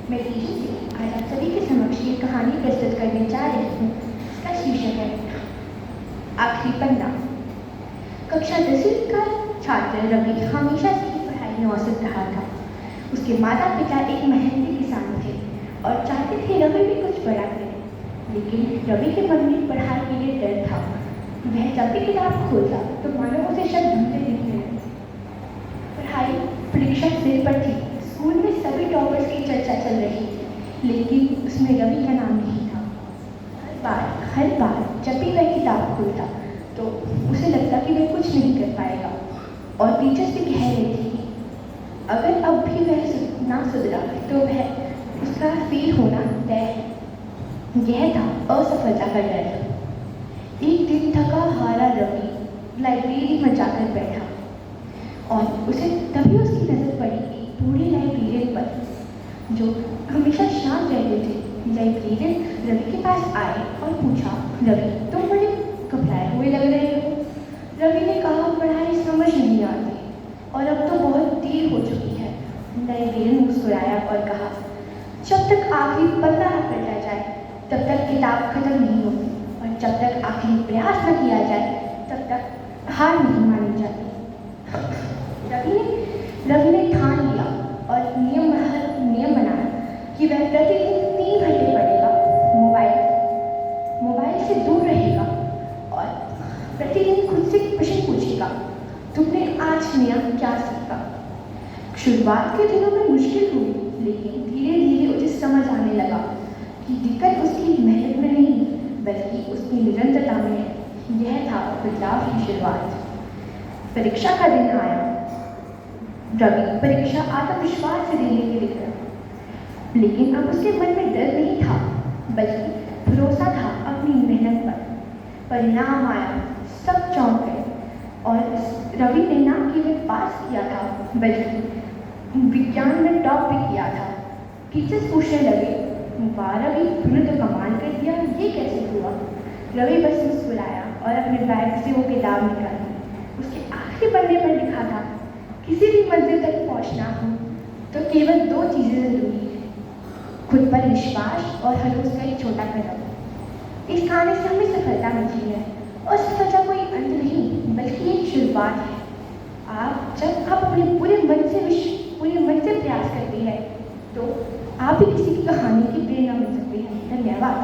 मैं तेजस्वी आज आप सभी के समक्ष ये कहानी प्रस्तुत करने जा रही हूँ। इसका शीर्षक है आखिरी पन्ना। कक्षा 10वीं का छात्र रवि हमेशा से ही पढ़ाई में औसत रहा था। उसके माता पिता एक मेहनती किसान थे और चाहते थे रवि भी कुछ बड़ा करे, लेकिन रवि के मन में पढ़ाई के लिए डर था। वह जब भी किताब खोलता तो मानो उसे शब्द ढूंढते दिखने लगे। पढ़ाई परीक्षा सिर पर थी। स्कूल में सभी टॉपर्स की चर्चा चल रही थी, लेकिन उसमें रवि का नाम नहीं था। हर बार जब भी वह किताब खोलता तो उसे लगता कि वह कुछ नहीं कर पाएगा, और टीचर्स भी कह रही थी कि अगर अब भी वह ना सुधरा तो वह उसका फेल होना तय है। यह था असफलता का डर। एक दिन थका हारा रवि लाइब्रेरी में जाकर बैठा और उसे तभी उसकी नजर पड़ी बूढ़े लाइब्रेरियन पर, जो हमेशा शांत रहते थे। लाइब्रेरियन रवि के पास आए और पूछा, रवि तुम बड़े घबराए हुए लग रहे हो। रवि ने कहा, पढ़ाई समझ नहीं आती और अब तो बहुत देर हो चुकी है। लाइब्रेरियन मुस्कुराया और कहा, जब तक आखिरी पन्ना न पलटा जाए तब तक किताब खत्म नहीं होती, और जब तक आखिरी प्रयास न किया जाए तब तक हार नहीं मानी जाती। रवि ने ठान लिया और नियम बनाया कि वह प्रतिदिन 3 घंटे पढ़ेगा, मोबाइल से दूर रहेगा और प्रतिदिन खुद से प्रश्न पूछेगा, तुमने आज नया क्या सीखा। शुरुआत के दिनों में मुश्किल हुई, लेकिन धीरे धीरे उसे समझ आने लगा कि दिक्कत उसकी मेहनत में नहीं बल्कि उसकी निरंतरता में है। यह था बदलाव की शुरुआत। परीक्षा का दिन आया। रवि परीक्षा आत्मविश्वास से देने के लिए गया, लेकिन अब उसके मन में डर नहीं था बल्कि भरोसा था अपनी मेहनत पर। परिणाम आया, सब चौंक गए और रवि ने न केवल पास किया था बल्कि विज्ञान में टॉप भी किया था। टीचर्स पूछने लगे, वाह रवि तूने तो कमाल कर दिया, ये कैसे हुआ। रवि बस मुस्कुराया और अपने बैग से वो किताब निकाली। उसके आखिरी पन्ने पर लिखा था, किसी भी मंजिल तक पहुंचना हो तो केवल 2 चीजें जरूरी है, खुद पर विश्वास और हर रोज का एक छोटा कदम। इस कहानी से हमें सफलता मिली है और सफलता कोई अंत नहीं बल्कि एक शुरुआत है। जब आप अपने पूरे मन से प्रयास करते हैं तो आप भी किसी की कहानी की प्रेरणा मिल सकती है। धन्यवाद।